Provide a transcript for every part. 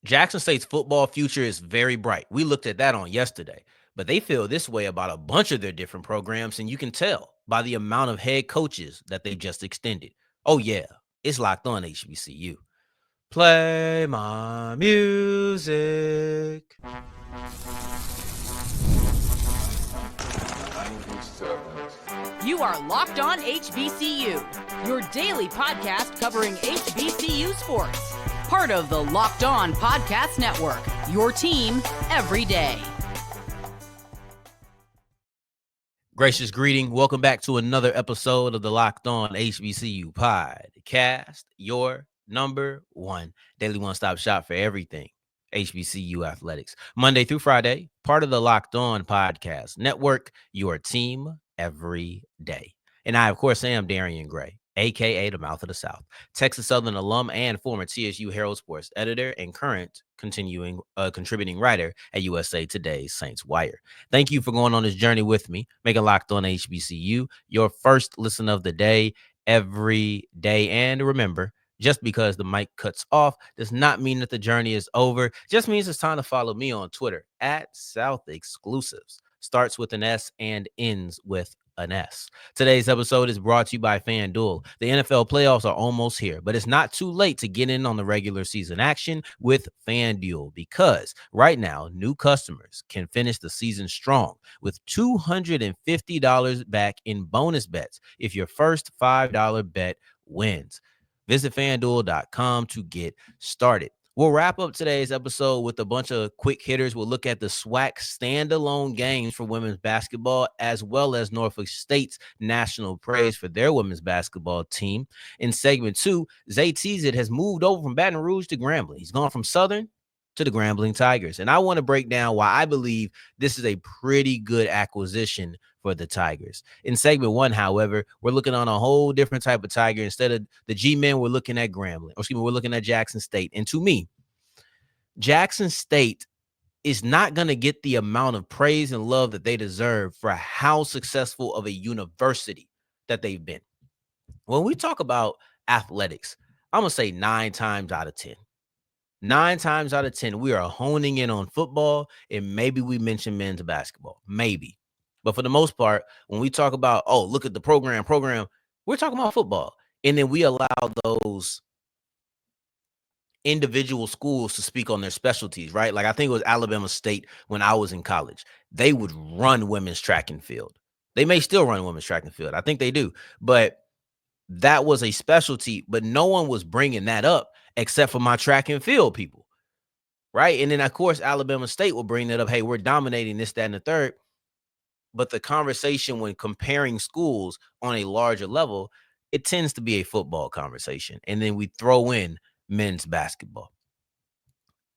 Jackson State's football future is very bright. We looked at that on yesterday, but they feel this way about a bunch of their different programs, and you can tell by the amount of head coaches that they just extended. Oh, yeah, it's locked on HBCU. Play my music. You are Locked On HBCU, your daily podcast covering HBCU sports. Part of the Locked On Podcast Network, your team every day. Gracious greeting. Welcome back to another episode of the Locked On HBCU podcast, your number one daily one-stop shop for everything HBCU athletics. Monday through Friday, part of the Locked On Podcast Network, your team every day. And I, of course, am Darian Gray, a.k.a. the Mouth of the South, Texas Southern alum and former TSU Herald Sports editor and current contributing writer at USA Today's Saints Wire. Thank you for going on this journey with me, making Locked On HBCU your first listen of the day every day. And remember, just because the mic cuts off does not mean that the journey is over. Just means it's time to follow me on Twitter at South Exclusives. Starts with an S and ends with an S. Today's episode is brought to you by FanDuel. The NFL playoffs are almost here, but it's not too late to get in on the regular season action with FanDuel, because right now, new customers can finish the season strong with $250 back in bonus bets if your first $5 bet wins. Visit FanDuel.com to get started. We'll wrap up today's episode with a bunch of quick hitters. We'll look at the SWAC standalone games for women's basketball, as well as Norfolk State's national praise for their women's basketball team. In segment 2, Zae Teasett has moved over from Baton Rouge to Grambling. He's gone from Southern to the Grambling Tigers. And I want to break down why I believe this is a pretty good acquisition for the Tigers. In segment 1, however, we're looking on a whole different type of Tiger. Instead of the G-men, we're looking at Grambling. We're looking at Jackson State. And to me, Jackson State is not going to get the amount of praise and love that they deserve for how successful of a university that they've been. When we talk about athletics, I'm going to say 9 times out of 10. 9 times out of 10, we are honing in on football, and maybe we mention men's basketball. Maybe. But for the most part, when we talk about, oh, look at the program, we're talking about football. And then we allow those individual schools to speak on their specialties, right? Like I think it was Alabama State when I was in college. They would run women's track and field. They may still run women's track and field. I think they do. But that was a specialty, but no one was bringing that up except for my track and field people, right? And then, of course, Alabama State will bring that up. Hey, we're dominating this, that, and the third. But the conversation when comparing schools on a larger level, it tends to be a football conversation. And then we throw in men's basketball.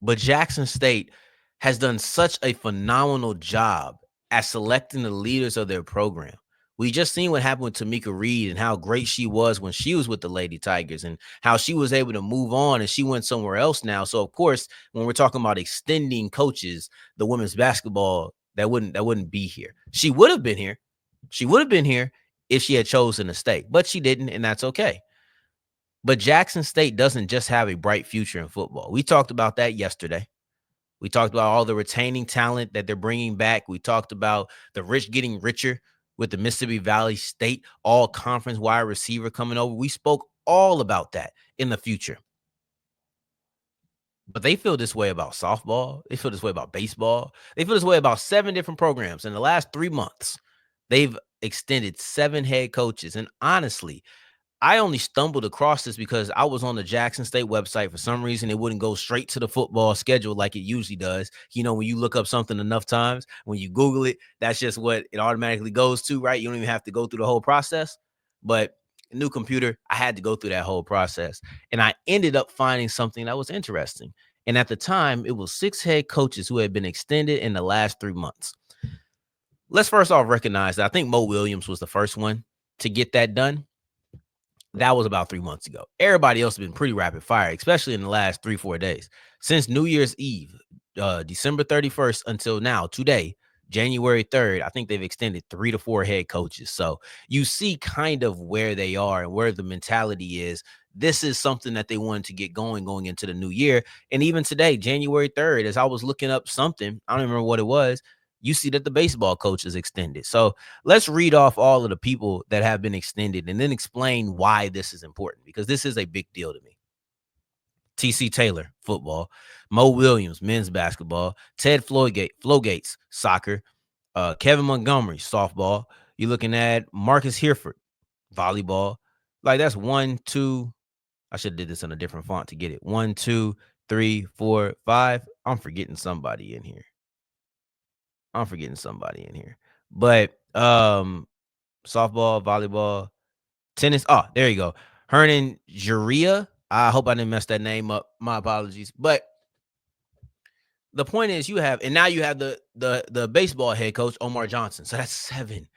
But Jackson State has done such a phenomenal job at selecting the leaders of their program. We just seen what happened with Tamika Reed and how great she was when she was with the Lady Tigers and how she was able to move on and she went somewhere else now. So, of course, when we're talking about extending coaches, the women's basketball, that wouldn't be here. She would have been here. She would have been here if she had chosen to stay, but she didn't, and that's okay. But Jackson State doesn't just have a bright future in football. We talked about that yesterday. We talked about all the retaining talent that they're bringing back. We talked about the rich getting richer with the Mississippi Valley State all-conference wide receiver coming over. We spoke all about that in the future. But they feel this way about softball. They feel this way about baseball. They feel this way about 7 different programs. In the last 3 months, they've extended 7 head coaches. And honestly, I only stumbled across this because I was on the Jackson State website. For some reason, it wouldn't go straight to the football schedule like it usually does. You know, when you look up something enough times, when you Google it, that's just what it automatically goes to, right? You don't even have to go through the whole process. But a new computer, I had to go through that whole process. And I ended up finding something that was interesting. And at the time, it was 6 head coaches who had been extended in the last 3 months. Let's first off recognize that I think Mo Williams was the first one to get that done. That was about 3 months ago. Everybody else has been pretty rapid fire, especially in the last 3-4 days. Since New Year's Eve, December 31st until now, today, January 3rd, I think they've extended 3 to 4 head coaches. So you see kind of where they are and where the mentality is this is something that they wanted to get going into the new year. And even today, January 3rd, as I was looking up something, I don't remember what it was, you see that the baseball coach is extended. So let's read off all of the people that have been extended and then explain why this is important, because this is a big deal to me. TC Taylor, football. Mo Williams, men's basketball. Ted Flogates, soccer. Kevin Montgomery, softball. You're looking at Marcus Hereford, volleyball. Like, that's 1, 2. I should have did this in a different font to get it. 1, 2, 3, 4, 5. I'm forgetting somebody in here. But softball, volleyball, tennis. Oh, there you go. Hernan Juria. I hope I didn't mess that name up. My apologies. But the point is, you have the baseball head coach, Omar Johnson. So that's 7.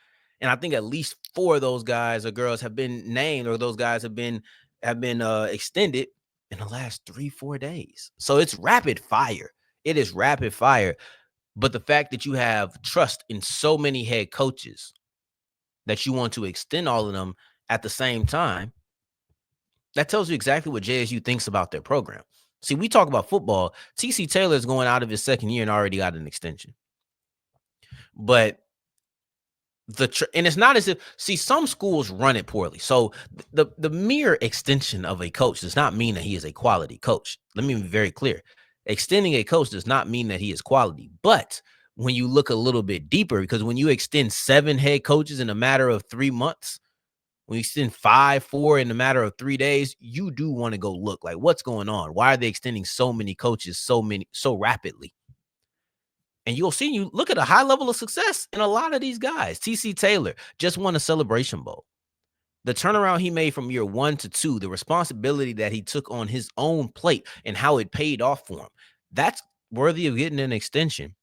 And I think at least 4 of those guys or girls have been named, or those guys have been extended in the last 3-4 days. So it's rapid fire. It is rapid fire. But the fact that you have trust in so many head coaches that you want to extend all of them at the same time, that tells you exactly what JSU thinks about their program. See, we talk about football. TC Taylor is going out of his second year and already got an extension. But and it's not as if, see, some schools run it poorly. So the mere extension of a coach does not mean that he is a quality coach. Let me be very clear. Extending a coach does not mean that he is quality. But when you look a little bit deeper, because when you extend 7 head coaches in a matter of 3 months, when you extend 4 in a matter of 3 days, you do want to go look like, what's going on? Why are they extending so many coaches so rapidly? And you'll see, you look at a high level of success in a lot of these guys. TC Taylor just won a Celebration Bowl. The turnaround he made from year 1 to 2, the responsibility that he took on his own plate and how it paid off for him, that's worthy of getting an extension.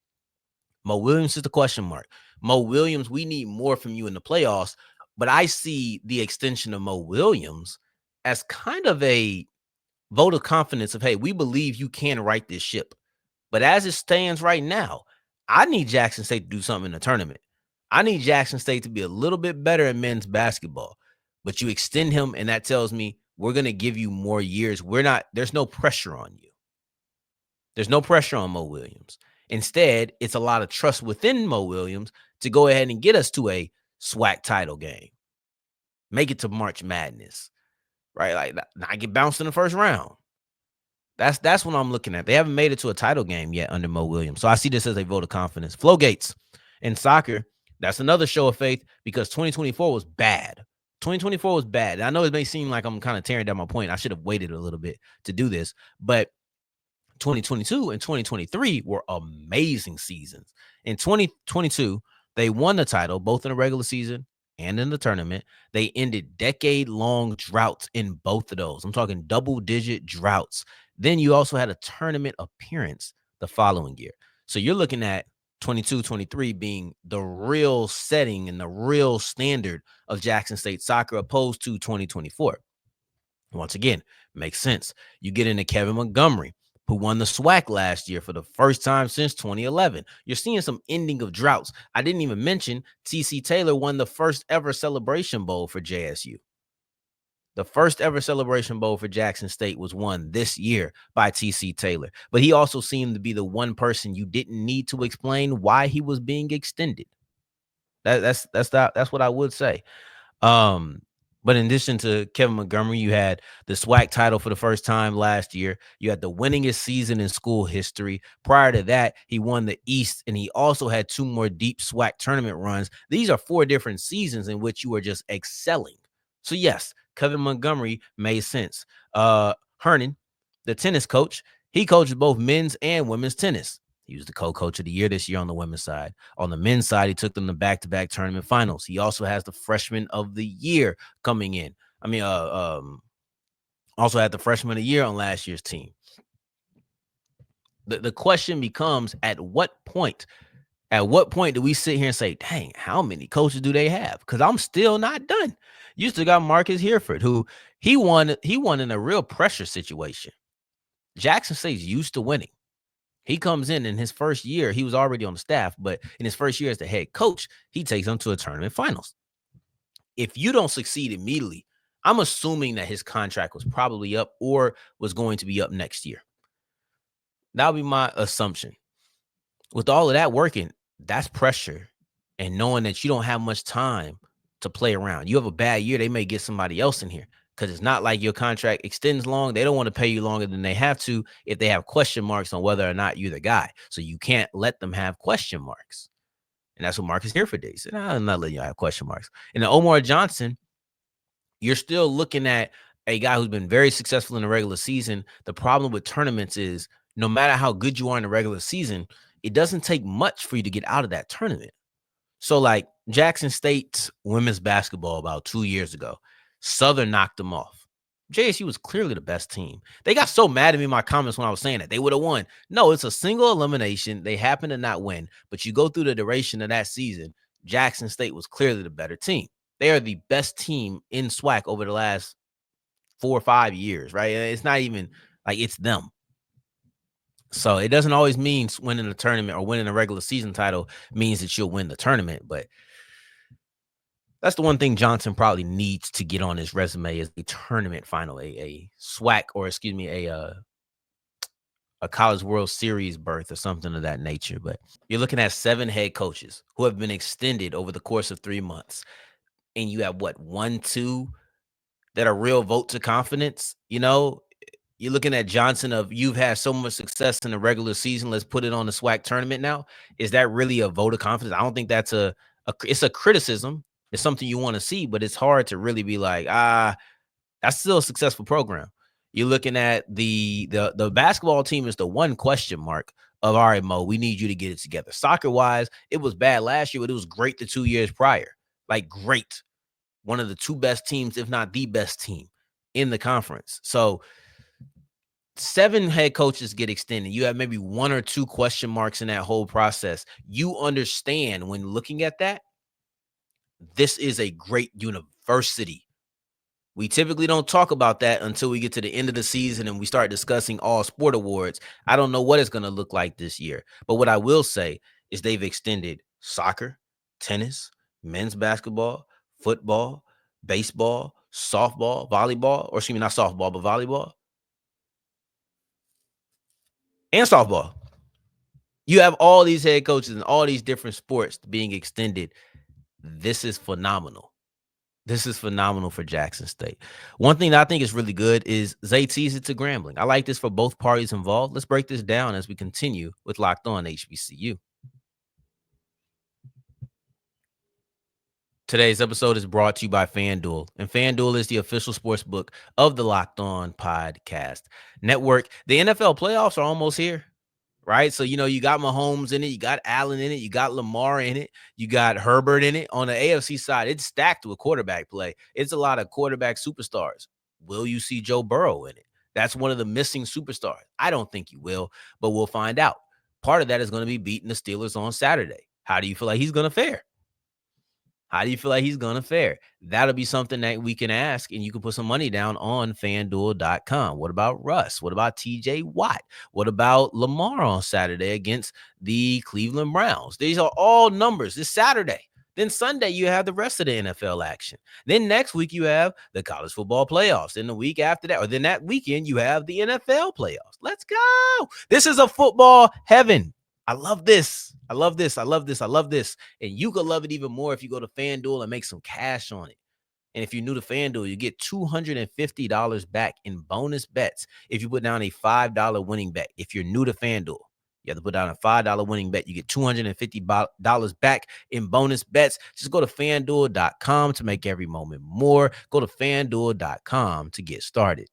Mo Williams is the question mark. Mo Williams, we need more from you in the playoffs. But I see the extension of Mo Williams as kind of a vote of confidence of, hey, we believe you can right this ship. But as it stands right now, I need Jackson State to do something in the tournament. I need Jackson State to be a little bit better in men's basketball. But you extend him, and that tells me we're going to give you more years. There's no pressure on you. There's no pressure on Mo Williams. Instead, it's a lot of trust within Mo Williams to go ahead and get us to a SWAC title game. Make it to March Madness, right? Like, not get bounced in the first round. That's what I'm looking at. They haven't made it to a title game yet under Mo Williams. So I see this as a vote of confidence. Flogates in soccer, that's another show of faith, because 2024 was bad. 2024 was bad. I know it may seem like I'm kind of tearing down my point. I should have waited a little bit to do this. But 2022 and 2023 were amazing seasons. In 2022, they won the title, both in the regular season and in the tournament. They ended decade-long droughts in both of those. I'm talking double-digit droughts. Then you also had a tournament appearance the following year. So you're looking at 22-23 being the real setting and the real standard of Jackson State soccer, opposed to 2024. Once again, makes sense. You get into Kevin Montgomery, who won the SWAC last year for the first time since 2011. You're seeing some ending of droughts. I didn't even mention TC Taylor won the first ever Celebration Bowl for JSU. The first ever Celebration Bowl for Jackson State was won this year by TC Taylor. But he also seemed to be the one person you didn't need to explain why he was being extended. That's what I would say. But in addition to Kevin Montgomery, you had the SWAC title for the first time last year. You had the winningest season in school history. Prior to that, he won the East, and he also had 2 more deep SWAC tournament runs. These are 4 different seasons in which you are just excelling. So yes, Kevin Montgomery made sense. Hernan, the tennis coach, he coaches both men's and women's tennis. He was the co-coach of the year this year on the women's side. On the men's side, he took them to back-to-back tournament finals. He also has the freshman of the year coming in. Also had the freshman of the year on last year's team. The question becomes, at what point do we sit here and say, dang, how many coaches do they have? Because I'm still not done. You still got Marcus Hereford, who he won in a real pressure situation. Jackson State's used to winning. He comes in his first year, he was already on the staff, but in his first year as the head coach, he takes them to a tournament finals. If you don't succeed immediately, I'm assuming that his contract was probably up or was going to be up next year. That would be my assumption. With all of that working, that's pressure. And knowing that you don't have much time to play around. You have a bad year, they may get somebody else in here because it's not like your contract extends long. They don't want to pay you longer than they have to if they have question marks on whether or not you're the guy. So you can't let them have question marks. And that's what Marcus Hereford did. He said, I'm not letting you have question marks. And then Omar Johnson, you're still looking at a guy who's been very successful in the regular season. The problem with tournaments is no matter how good you are in the regular season, it doesn't take much for you to get out of that tournament. So, like Jackson State's women's basketball about 2 years ago, Southern knocked them off. JSU was clearly the best team. They got so mad at me in my comments when I was saying that they would have won. No, it's a single elimination. They happen to not win, but you go through the duration of that season, Jackson State was clearly the better team. They are the best team in SWAC over the last 4 or 5 years, right? It's not even like it's them. So it doesn't always mean winning the tournament or winning a regular season title means that you'll win the tournament. But that's the one thing Johnson probably needs to get on his resume is a tournament final, a SWAC, or excuse me, a College World Series berth or something of that nature. But you're looking at 7 head coaches who have been extended over the course of 3 months. And you have what, 1, 2 that are real votes of confidence, You're looking at Johnson of you've had so much success in the regular season. Let's put it on the SWAC tournament now. Is that really a vote of confidence? I don't think that's it's a criticism. It's something you want to see, but it's hard to really be like, that's still a successful program. You're looking at the basketball team is the one question mark of, all right, Mo, we need you to get it together. Soccer wise, it was bad last year, but it was great the 2 years prior. Like great. One of the 2 best teams, if not the best team in the conference. So 7 head coaches get extended. You have maybe 1 or 2 question marks in that whole process. You understand when looking at that, this is a great university. We typically don't talk about that until we get to the end of the season and we start discussing all sport awards. I don't know what it's going to look like this year. But what I will say is they've extended soccer, tennis, men's basketball, football, baseball, softball, volleyball, or excuse me, not softball, but volleyball, and softball. You have all these head coaches and all these different sports being extended. This is phenomenal. This is phenomenal for Jackson State. One thing that I think is really good is Zae Teasett to Grambling. I like this for both parties involved. Let's break this down as we continue with Locked On HBCU. Today's episode is brought to you by FanDuel, and FanDuel is the official sports book of the Locked On Podcast Network. The NFL playoffs are almost here, right? So, you got Mahomes in it, you got Allen in it, you got Lamar in it, you got Herbert in it. On the AFC side, it's stacked with quarterback play. It's a lot of quarterback superstars. Will you see Joe Burrow in it? That's one of the missing superstars. I don't think you will, but we'll find out. Part of that is going to be beating the Steelers on Saturday. How do you feel like he's going to fare? How do you feel like he's going to fare? That'll be something that we can ask, and you can put some money down on FanDuel.com. What about Russ? What about TJ Watt? What about Lamar on Saturday against the Cleveland Browns? These are all numbers. This Saturday. Then Sunday, you have the rest of the NFL action. Then next week, you have the college football playoffs. Then the week after that, or then that weekend, you have the NFL playoffs. Let's go. This is a football heaven. I love this. I love this. I love this. I love this. And you could love it even more if you go to FanDuel and make some cash on it. And if you're new to FanDuel, you get $250 back in bonus bets if you put down a $5 winning bet. If you're new to FanDuel, you have to put down a $5 winning bet. You get $250 back in bonus bets. Just go to FanDuel.com to make every moment more. Go to FanDuel.com to get started.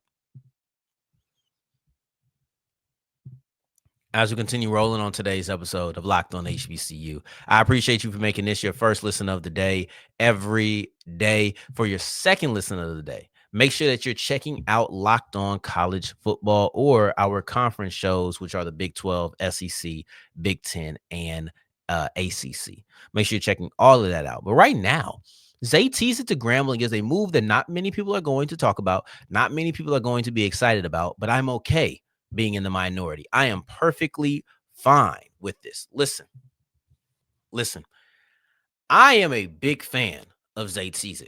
As we continue rolling on today's episode of Locked On HBCU, I appreciate you for making this your first listen of the day every day. For your second listen of the day, make sure that you're checking out Locked On College Football or our conference shows, which are the Big 12, SEC, Big 10, and ACC. Make sure you're checking all of that out. But right now, Zae Teasett to Grambling is a move that not many people are going to talk about, not many people are going to be excited about, but I'm okay being in the minority. I am perfectly fine with this. Listen. I am a big fan of Zae Teasett.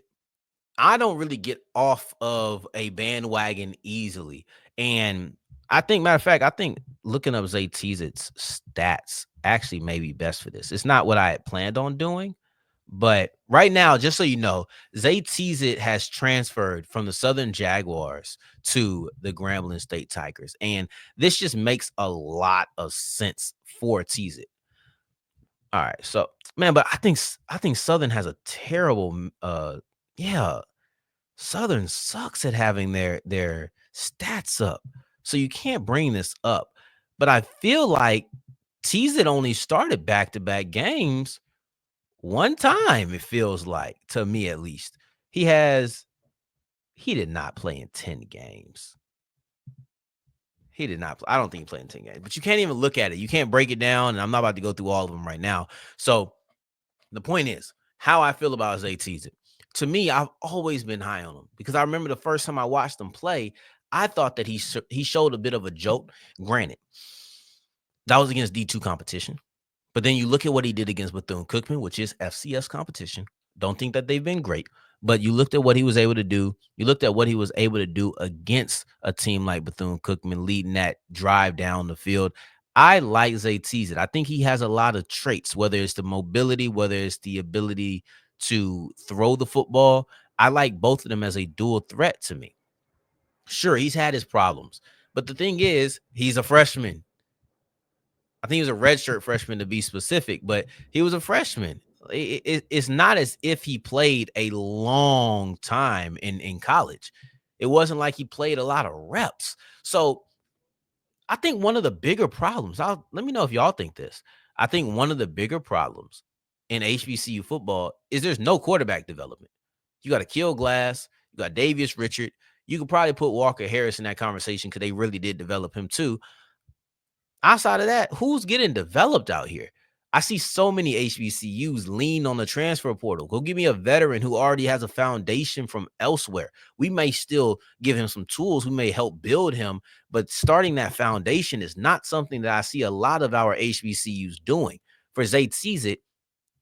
I don't really get off of a bandwagon easily. And I think, matter of fact, I think looking up Zae Teasett's stats actually may be best for this. It's not what I had planned on doing, but right now, just so you know, Zae Teasett has transferred from the Southern Jaguars to the Grambling State Tigers. And this just makes a lot of sense for Teasett. All right. So, man, but I think Southern has a terrible yeah, Southern sucks at having their stats up. So you can't bring this up. But I feel like Teasett only started back-to-back games one time, it feels like, to me at least. He did not play in 10 games. He did not play. I don't think he played in 10 games. But you can't even look at it. You can't break it down, and I'm not about to go through all of them right now. So the point is, how I feel about Zae Teasett. To me, I've always been high on him because I remember the first time I watched him play, I thought that he showed a bit of a jolt. Granted, that was against D2 competition. But then you look at what he did against Bethune-Cookman, which is FCS competition. Don't think that they've been great, but you looked at what he was able to do. You looked at what he was able to do against a team like Bethune-Cookman, leading that drive down the field. I like Zae Teasett. I think he has a lot of traits, whether it's the mobility, whether it's the ability to throw the football. I like both of them as a dual threat to me. Sure, he's had his problems, but the thing is, he's a freshman. I think he was a redshirt freshman to be specific, but he was a freshman. It's not as if he played a long time in college. It wasn't like he played a lot of reps. So I think one of the bigger problems, let me know if y'all think this. I think one of the bigger problems in HBCU football is there's no quarterback development. You got Akil Glass, you got Davius Richard. You could probably put Walker Harris in that conversation because they really did develop him too. Outside of that, who's getting developed out here? I see so many HBCUs lean on the transfer portal. Go give me a veteran who already has a foundation from elsewhere. We may still give him some tools. We may help build him, but starting that foundation is not something that I see a lot of our HBCUs doing. For Zae Teasett,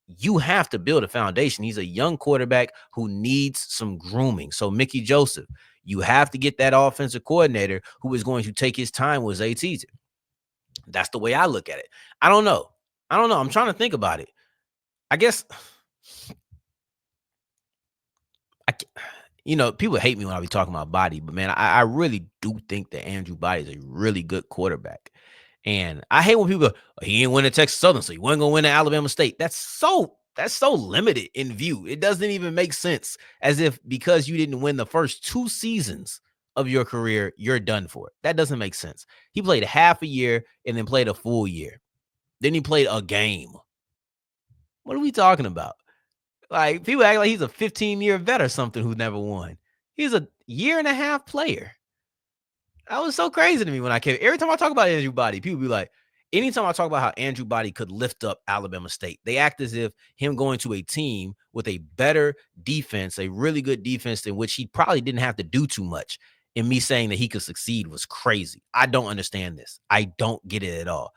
you have to build a foundation. He's a young quarterback who needs some grooming. So Mickey Joseph, you have to get that offensive coordinator who is going to take his time with Zae Teasett. That's the way I look at it. I don't know. I'm trying to think about it. I guess, people hate me when I be talking about Body, but man, I really do think that Andrew Body is a really good quarterback. And I hate when people go, oh, he ain't win at Texas Southern, so he wasn't gonna win at Alabama State. That's so limited in view. It doesn't even make sense. As if because you didn't win the first 2 seasons of your career, you're done for it. That doesn't make sense. He played half a year and then played a full year. Then he played a game. What are we talking about? Like, people act like he's a 15-year vet or something who never won. He's a year and a half player. That was so crazy to me when I came. Every time I talk about Andrew Body, people be like, anytime I talk about how Andrew Body could lift up Alabama State, they act as if him going to a team with a better defense, a really good defense in which he probably didn't have to do too much, and me saying that he could succeed was crazy. I don't understand this. I don't get it at all.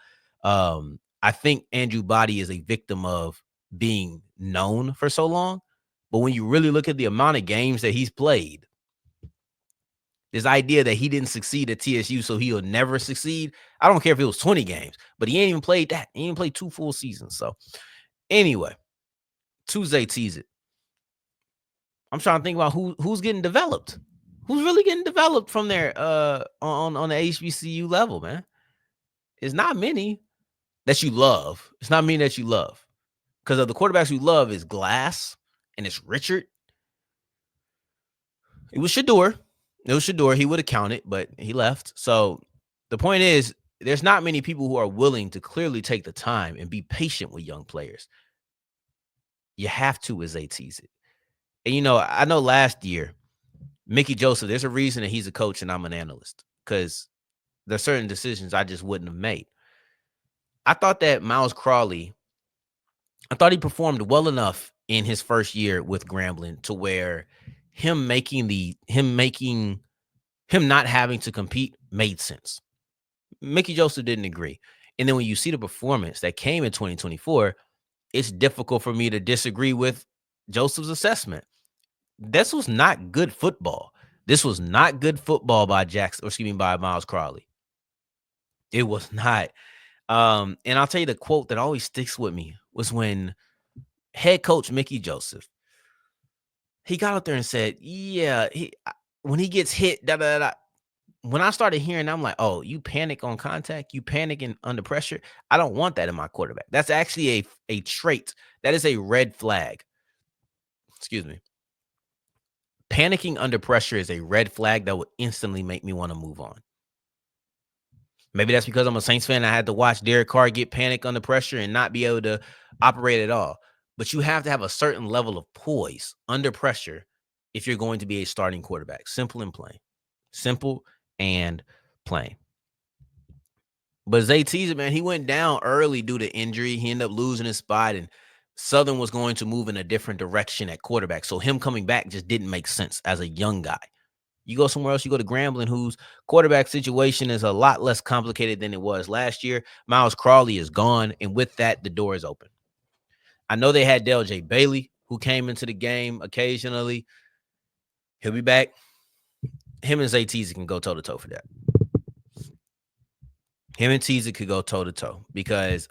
I think Andrew Body is a victim of being known for so long. But when you really look at the amount of games that he's played, this idea that he didn't succeed at TSU, so he'll never succeed. I don't care if it was 20 games, but he ain't even played that. He ain't played 2 full seasons. So anyway, to Zae Teasett, I'm trying to think about who's getting developed. Who's really getting developed from there on the HBCU level, man? It's not many that you love. It's not many that you love. Because of the quarterbacks you love is Glass and it's Richard. It was Shador. He would have counted, but he left. So the point is, there's not many people who are willing to clearly take the time and be patient with young players. You have to with Zae Teasett. And, I know last year, Mickey Joseph, there's a reason that he's a coach and I'm an analyst because there's certain decisions I just wouldn't have made. I thought that Miles Crawley, I thought he performed well enough in his first year with Grambling to where him not having to compete made sense. Mickey Joseph didn't agree. And then when you see the performance that came in 2024, it's difficult for me to disagree with Joseph's assessment. This was not good football. This was not good football by by Miles Crowley. It was not. And I'll tell you the quote that always sticks with me was when head coach Mickey Joseph, he got out there and said, "Yeah, when he gets hit, da da da." When I started hearing, I'm like, "Oh, you panic on contact, you panicking under pressure. I don't want that in my quarterback. That's actually a trait. That is a red flag." Excuse me. Panicking under pressure is a red flag that would instantly make me want to move on. Maybe that's because I'm a Saints fan. I had to watch Derek Carr get panic under pressure and not be able to operate at all. But you have to have a certain level of poise under pressure if you're going to be a starting quarterback. Simple and plain. Simple and plain. But Zae Teasett, man, he went down early due to injury. He ended up losing his spot, and Southern was going to move in a different direction at quarterback. So him coming back just didn't make sense as a young guy. You go somewhere else, you go to Grambling, whose quarterback situation is a lot less complicated than it was last year. Miles Crowley is gone, and with that, the door is open. I know they had Dale J. Bailey, who came into the game occasionally. He'll be back. Him and Zae Teasett can go toe-to-toe for that. Him and Teasett could go toe-to-toe because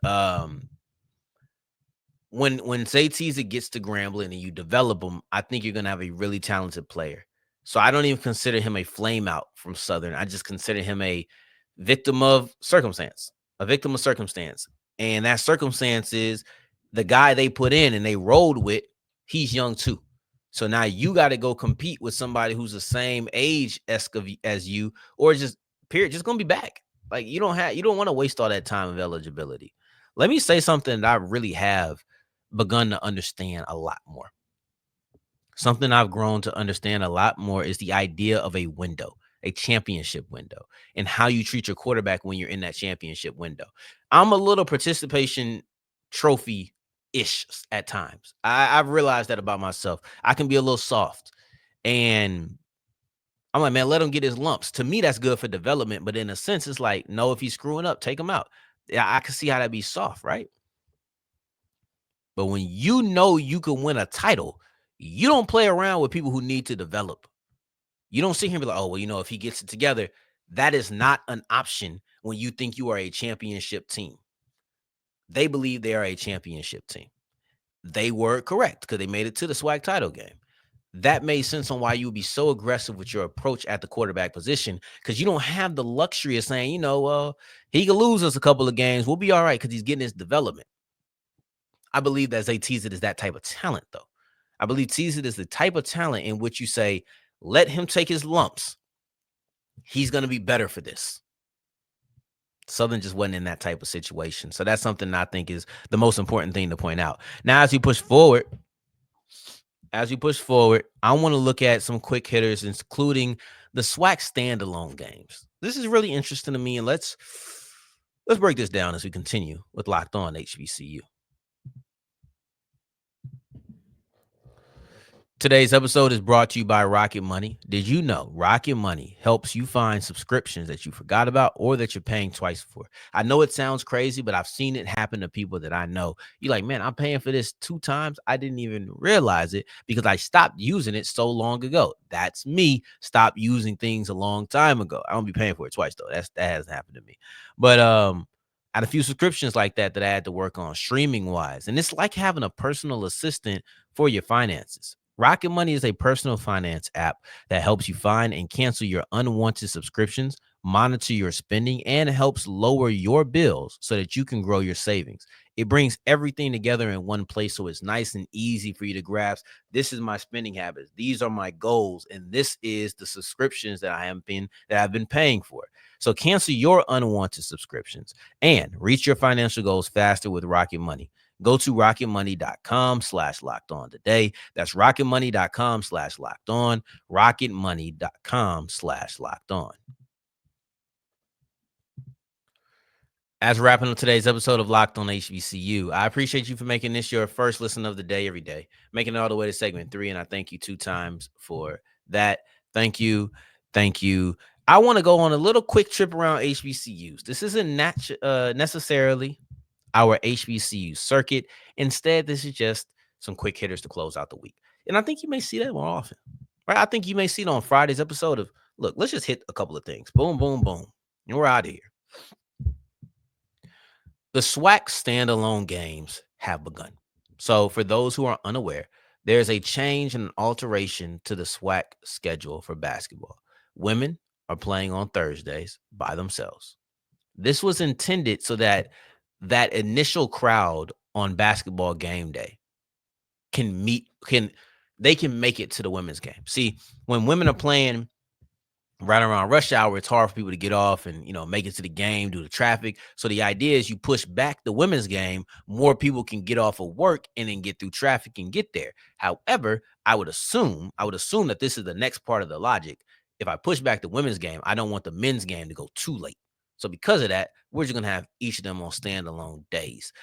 when Zae Teasett gets to Grambling and you develop him, I think you're going to have a really talented player. So I don't even consider him a flame out from Southern. I just consider him a victim of circumstance, And that circumstance is the guy they put in and they rolled with, he's young too. So now you got to go compete with somebody who's the same age as you, or just going to be back. Like you don't want to waste all that time of eligibility. Let me say something that I really have begun to understand a lot more. Something I've grown to understand a lot more is the idea of a window, a championship window, and how you treat your quarterback when you're in that championship window. I'm a little participation trophy-ish at times. I've realized that about myself. I can be a little soft. And I'm like, man, let him get his lumps. To me, that's good for development. But in a sense, it's like, no, if he's screwing up, take him out. Yeah, I can see how that'd be soft, right? But when you know you can win a title, you don't play around with people who need to develop. You don't sit here and be like, oh, well, if he gets it together, that is not an option when you think you are a championship team. They believe they are a championship team. They were correct because they made it to the SWAC title game. That made sense on why you would be so aggressive with your approach at the quarterback position because you don't have the luxury of saying, he could lose us a couple of games. We'll be all right because he's getting his development. I believe that Zae Teasett is that type of talent, though. I believe Teasett is the type of talent in which you say, let him take his lumps. He's going to be better for this. Southern just wasn't in that type of situation. So that's something I think is the most important thing to point out. Now, as you push forward, I want to look at some quick hitters, including the SWAC standalone games. This is really interesting to me, and let's break this down as we continue with Locked On HBCU. Today's episode is brought to you by Rocket Money. Did you know Rocket Money helps you find subscriptions that you forgot about or that you're paying twice for? I know it sounds crazy, but I've seen it happen to people that I know. You're like, man, I'm paying for this 2 times. I didn't even realize it because I stopped using it so long ago. That's me. Stopped using things a long time ago. I don't be paying for it twice, though. That hasn't happened to me. But I had a few subscriptions like that I had to work on streaming wise. And it's like having a personal assistant for your finances. Rocket Money is a personal finance app that helps you find and cancel your unwanted subscriptions, monitor your spending, and helps lower your bills so that you can grow your savings. It brings everything together in one place so it's nice and easy for you to grasp. This is my spending habits. These are my goals, and this is the subscriptions that I've been paying for. So cancel your unwanted subscriptions and reach your financial goals faster with Rocket Money. Go to rocketmoney.com/lockedon today. That's rocketmoney.com/lockedon. rocketmoney.com/lockedon. As we're wrapping up today's episode of Locked On HBCU, I appreciate you for making this your first listen of the day every day, making it all the way to segment 3, and I thank you 2 times for that. Thank you. Thank you. I want to go on a little quick trip around HBCUs. This isn't necessarily our HBCU circuit. Instead, this is just some quick hitters to close out the week. And I think you may see that more often, right? I think you may see it on Friday's episode of, look, let's just hit a couple of things. Boom, boom, boom. And we're out of here. The SWAC standalone games have begun. So, for those who are unaware, there's a change and an alteration to the SWAC schedule for basketball. Women are playing on Thursdays by themselves. This was intended so that that initial crowd on basketball game day can make it to the women's game. See, when women are playing right around rush hour, it's hard for people to get off and make it to the game due to traffic. So the idea is you push back the women's game, more people can get off of work and then get through traffic and get there. However, I would assume that this is the next part of the logic. If I push back the women's game, I don't want the men's game to go too late. So because of that, we're just gonna have each of them on standalone days.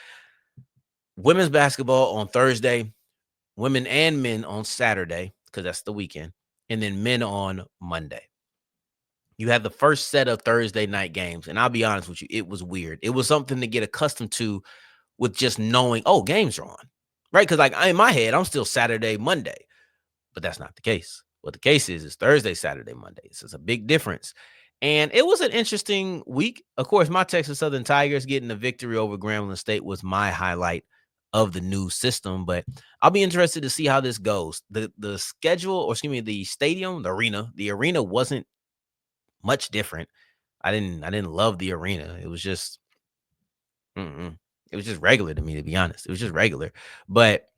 Women's basketball on Thursday, women and men on Saturday, because that's the weekend, and then men on Monday. You had the first set of Thursday night games, and I'll be honest with you, it was weird. It was something to get accustomed to with just knowing, oh, games are on, right? Because like in my head, I'm still Saturday, Monday, but that's not the case. What the case is Thursday, Saturday, Monday. So it's a big difference. And it was an interesting week. Of course, my Texas Southern Tigers getting the victory over Grambling State was my highlight of the new system, but I'll be interested to see how this goes. The schedule, or excuse me, the stadium, the arena wasn't much different. I didn't love the arena. It was just it was just regular to me, to be honest. It was just regular. But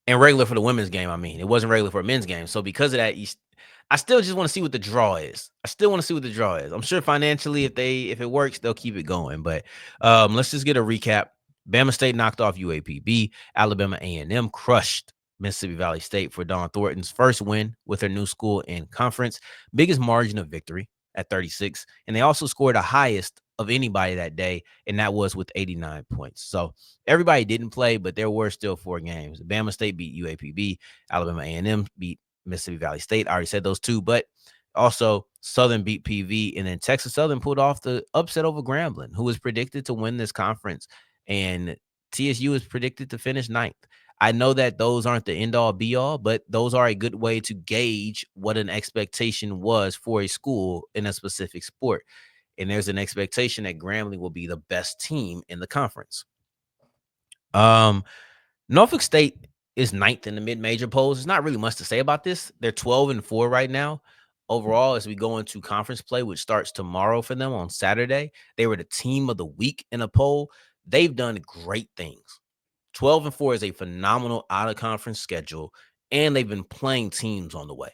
and regular for the women's game, I mean. It wasn't regular for a men's game. So because of that, I still just want to see what the draw is. I'm sure financially, if it works, they'll keep it going. But let's just get a recap. Bama State knocked off UAPB. Alabama A&M crushed Mississippi Valley State for Dawn Thornton's first win with her new school in conference. Biggest margin of victory at 36. And they also scored the highest of anybody that day, and that was with 89 points. So everybody didn't play, but there were still 4 games. Bama State beat UAPB. Alabama A&M beat Mississippi Valley State. I already said those two, but also Southern beat PV, and then Texas Southern pulled off the upset over Grambling, who was predicted to win this conference, and TSU is predicted to finish 9th. I know that those aren't the end-all, be-all, but those are a good way to gauge what an expectation was for a school in a specific sport. And there's an expectation that Grambling will be the best team in the conference. Norfolk State is 9th in the mid-major polls. There's not really much to say about this. They're 12-4 right now. Overall, as we go into conference play, which starts tomorrow for them on Saturday, they were the team of the week in a poll. They've done great things. 12-4 is a phenomenal out-of-conference schedule, and they've been playing teams on the way.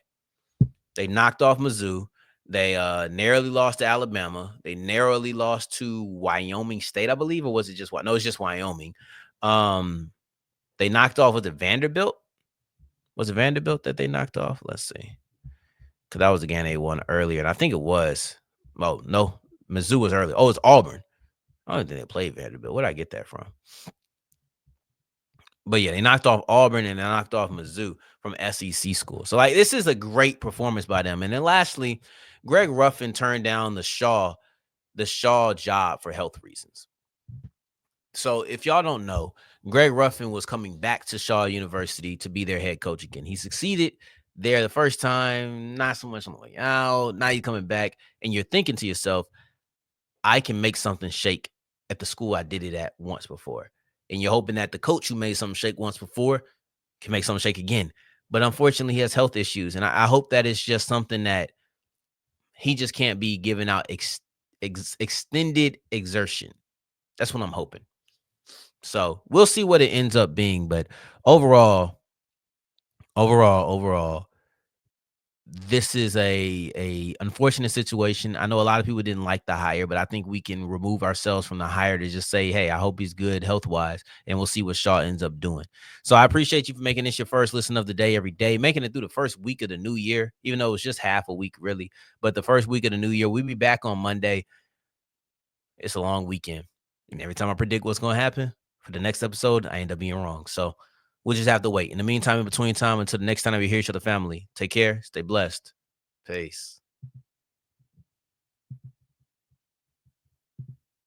They knocked off Mizzou. They narrowly lost to Alabama. They narrowly lost to Wyoming State, I believe, or was it just no? It's just Wyoming. They knocked off, was it Vanderbilt? Was it Vanderbilt that they knocked off? Let's see, because that was the game they won earlier, and I think it was. Oh no, Mizzou was early. Oh, it's Auburn. I don't think they played Vanderbilt. Where did I get that from? But yeah, they knocked off Auburn and they knocked off Mizzou from SEC school. So like this is a great performance by them. And then lastly, Greg Ruffin turned down the Shaw job for health reasons. So if y'all don't know, Greg Ruffin was coming back to Shaw University to be their head coach again. He succeeded there the first time, not so much on the way out. Now you're coming back and you're thinking to yourself, I can make something shake at the school I did it at once before. And you're hoping that the coach who made something shake once before can make something shake again. But unfortunately, he has health issues. And I hope that it's just something that he just can't be giving out extended exertion. That's what I'm hoping. So we'll see what it ends up being. But overall, this is a unfortunate situation. I know a lot of people didn't like the hire, but I think we can remove ourselves from the hire to just say, hey, I hope he's good health-wise, and we'll see what Shaw ends up doing. So I appreciate you for making this your first listen of the day every day, making it through the first week of the new year, even though it's just half a week, really. But the first week of the new year, we'll be back on Monday. It's a long weekend. And every time I predict what's going to happen for the next episode, I end up being wrong. So we'll just have to wait. In the meantime, in between time, until the next time we hear each other, family, take care, stay blessed. Peace.